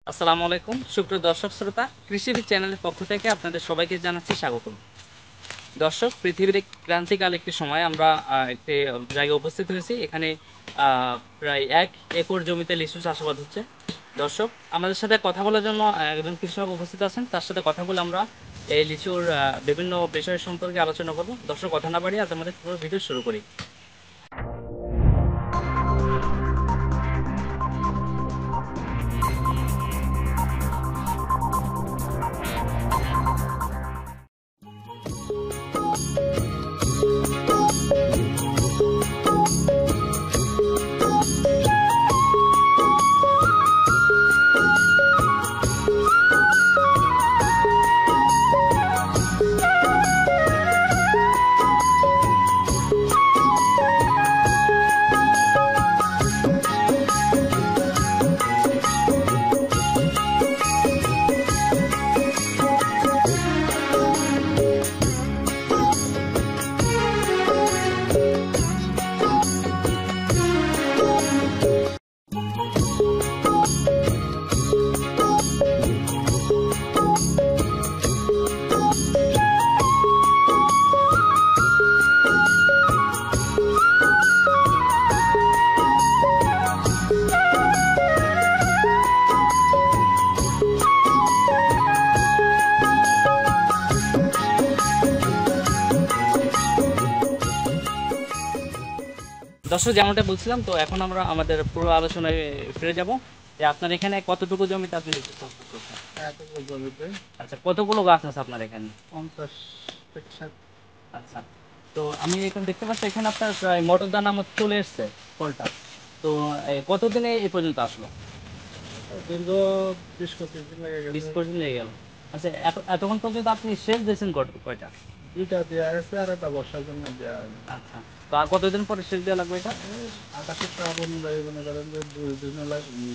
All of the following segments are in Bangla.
আসসালামু আলাইকুম সুপ্রিয় দর্শক শ্রোতা কৃষিভিদ চ্যানেলের পক্ষ থেকে আপনাদের সবাইকে জানাচ্ছি স্বাগতম। দর্শক, পৃথিবীর এক ক্রান্তিকাল একটি সময় আমরা একটি জায়গায় উপস্থিত হয়েছি। এখানে প্রায় 1 একর জমিতে লিচু চাষাবাদ হচ্ছে। দর্শক, আমাদের সাথে কথা বলার জন্য একজন কৃষক উপস্থিত আছেন। তার সাথে কথা বলে আমরা এই লিচুর বিভিন্ন বিষয় সম্পর্কে আলোচনা করব। দর্শক, কথা না বাড়িয়ে আজ আমাদের পুরো ভিডিও শুরু করি। দর্শক, যেমনটা বলছিলাম, তো এখন আমরা আমাদের পুরো আলোচনায় ফিরে যাব যে আপনার এখানে কতটুকু জমিতে আপনি লিচু চাষ করছেন? এতগুলো জমিতে আচ্ছা, কতগুলো গাছ আছে আপনার এখানে? 50 থেকে 60। আচ্ছা, তো আমি এখানে দেখতে পাচ্ছি এখানে আপনার প্রায় মটর দানা আমার চলে এসছে ফলটা। তো কতদিনে এই পর্যন্ত আসলো? দীর্ঘ 20-25 দিন লেগে গেছে। 20-25 দিন লেগে গেল। আচ্ছা, এতক্ষণ পর্যন্ত আপনি সেচ দিয়েছেন কয়টা? দুইটা দেওয়া আছে আর একটা বর্ষার জন্য দেওয়া হয়নি। আচ্ছা, তো আর কতদিন পরে সেচ দেওয়া লাগবে এটা? আকাশের চাপ অনুযায়ী মনে করেন যে 2 দিনও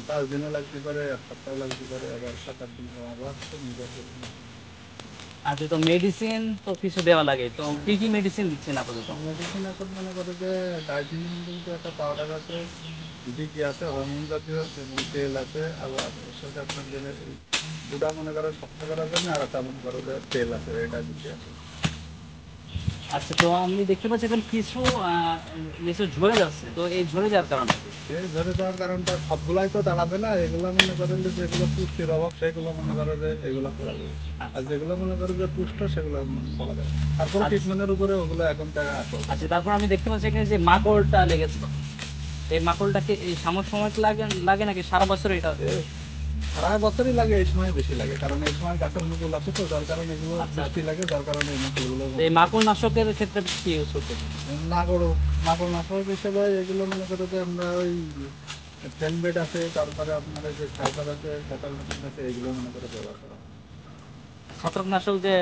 5 দিনও লাগতে পারে, 1 সপ্তাহ লাগতে পারে, আবার 7-8 দিন আবার নির্ভর করে। আচ্ছা, তো মেডিসিন তো কিছু দেওয়া লাগে, তো কি কি মেডিসিন দিচ্ছেন আপাতত? মেডিসিন এখন মনে করে যে ডাইজিনিয়াম কিন্তু একটা পাউডার আছে, ডিকি আছে, হরমোন জাতীয় এবং তেল আছে, আবার এর সাথে আপনার যে দুটা মনে করেন শক্ত করার জন্য আর একটা মনে করে যে তেল আছে, এটা দিতে আছে। আচ্ছা, তো আমি দেখতে পাচ্ছি এখন কিছু লিচু ঝরে যাচ্ছে, তো এই ঝরে যাওয়ার কারণটা কি? এই ঝরে যাওয়ার কারণটা সবগুলাই তো দাঁড়াবে না, এগুলো মনে করেন যে যেগুলো পুষ্টির অভাব সেগুলো মনে করে যে এগুলো করা যাবে, আর যেগুলো মনে করে যে পুষ্ট সেগুলো করা যাবে। তারপর আচ্ছা ট্রিটমেন্টের উপরে ওগুলো এখন টাকা আসবে। আচ্ছা, তারপর আমি দেখতে পাচ্ছি এখানে যে মাকড়টা লেগেছে, এই মাকড়টাকে এই সময় লাগে লাগে নাকি সারা বছর এটা? সারা বছরই লাগে, এই সময় বেশি লাগে, কারণ এই সময় গাছের মুকুল আছে তো, যার কারণে এগুলো বৃষ্টি লাগে, যার কারণে এই মুকুলগুলো। এই মাকড় নাশকের ক্ষেত্রে কি ইউজ করতে? মাকড় মাকড় নাশক হিসেবে এগুলো মনে করে যে আমরা ওই ফেনবেড আছে, তারপরে আপনার ওই যে সাইফার আছে, সাইফার মেশিন আছে, এইগুলো মনে করে ব্যবহার করা হয়। ছত্রাকনাশক যে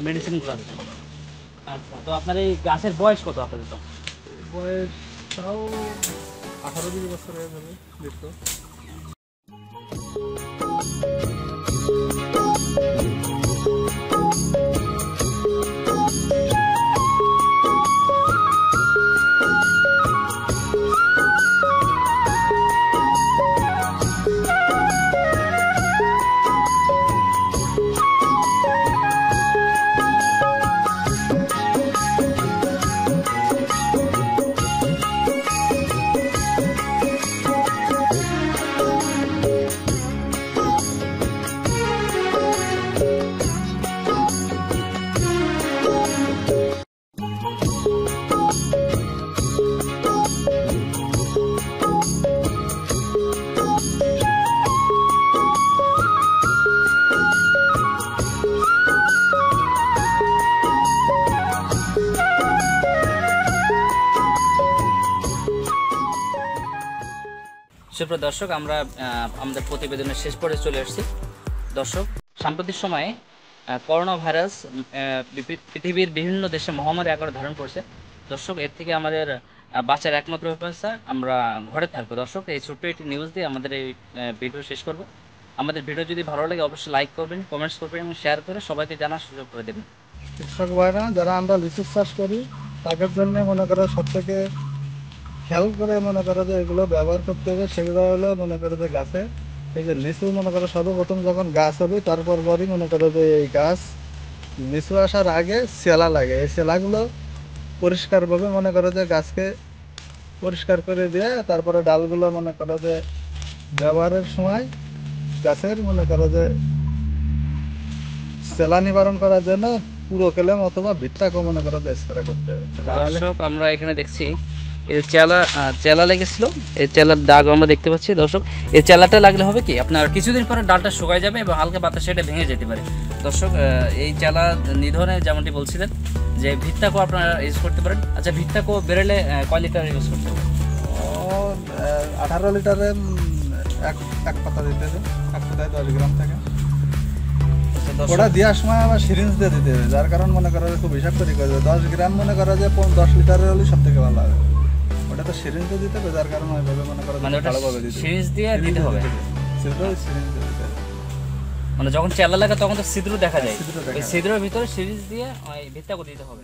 মেডিসিনগুলো আছে। আচ্ছা, তো আপনার এই গাছের বয়স কত আপাতত? বয়স তাও 18-20 বছর হয়ে যাবে দীর্ঘ। সুপ্রিয় দর্শক, আমরা আমাদের প্রতিবেদনের শেষ পর্যায়ে চলে আসছি। দর্শক, সাম্প্রতিক সময়ে করোনা ভাইরাস পৃথিবীর বিভিন্ন দেশে মহামারী আকার ধারণ করছে। দর্শক, এর থেকে আমাদের বাঁচার একমাত্র উপায় স্যার আমরা ঘরে থাকবো। দর্শক, এই ছোট্ট একটি নিউজ দিয়ে আমাদের এই ভিডিও শেষ করব। আমাদের ভিডিও যদি ভালো লাগে অবশ্যই লাইক করবেন, কমেন্টস করবেন এবং শেয়ার করে সবাইকে জানার সুযোগ করে দেবেন। কৃষক ভাইরা যারা আমরা লিচু চাষ করি তাদের জন্য মনে করো সব থেকে খেয়াল করে মনে করো যে এগুলো ব্যবহার করতে হবে, সেগুলো হলো মনে করো যে গাছে এই যে লিচু মনে করো সর্বপ্রথম যখন গাছ হবে তারপর পরই মনে করো যে এই গাছ লিচু আসার আগে চেলা লাগে, এই চেলাগুলো পরিষ্কারভাবে মনে করো যে গাছকে পরিষ্কার করে দিয়ে তারপরে ডালগুলো মনে করো যে ব্যবহারের সময় গাছের মনে করো যে চেলা নিবারণ করার জন্য পুরো কেলেম অথবা ভিটটাকে মনে করো যে স্প্রে করতে হবে। তাহলে দর্শক আমরা এখানে দেখছি এই চেলা চেলা লেগেছিল, এই চেলার দাগ আমরা দেখতে পাচ্ছি দর্শক। এই চেলাটা লাগলে হবে কি আপনার কিছুদিন পরে ডালটা শুকায় যাবে এবং হালকা বাতাসে এটা ভেঙে যেতে পারে। দর্শক এই চেলা নিধনে যেমনটি বলছিলেন যে ভিত্তাকো আপনারা ইউজ করতে পারেন। আচ্ছা ভিত্তাকো বেরোলে কয় লিটার ইউজ করতে হবে? 18 লিটারে এক পাতা দিতে হবে, এক পাতায় 10 গ্রাম থাকে। আচ্ছা, দর্শক, ওটা দেওয়ার সময় আবার সিরিঞ্জ দিয়ে দিতে হবে, যার কারণ মনে করো যে খুব হিসাব করে করবে। 10 গ্রাম মনে করো যে 10 লিটারের হলে সব থেকে ভালো হবে। ওটা তো সিরিঞ্জ দিয়ে দিতে হবে, যার কারণে ওইভাবে মনে করো মানে ওটা ভালোভাবে দিতে হবে। সিরিঞ্জ দিয়ে দিতে হবে। সিরিঞ্জ দিয়ে দিতে হবে। মানে যখন চেলা লাগে তখন তো ছিদ্র দেখা যায়, ছিদ্র দেখা ওই যায়। ছিদ্রের ভিতরে সিরিজ দিয়ে ওই ভিত্তাকো দিতে হবে।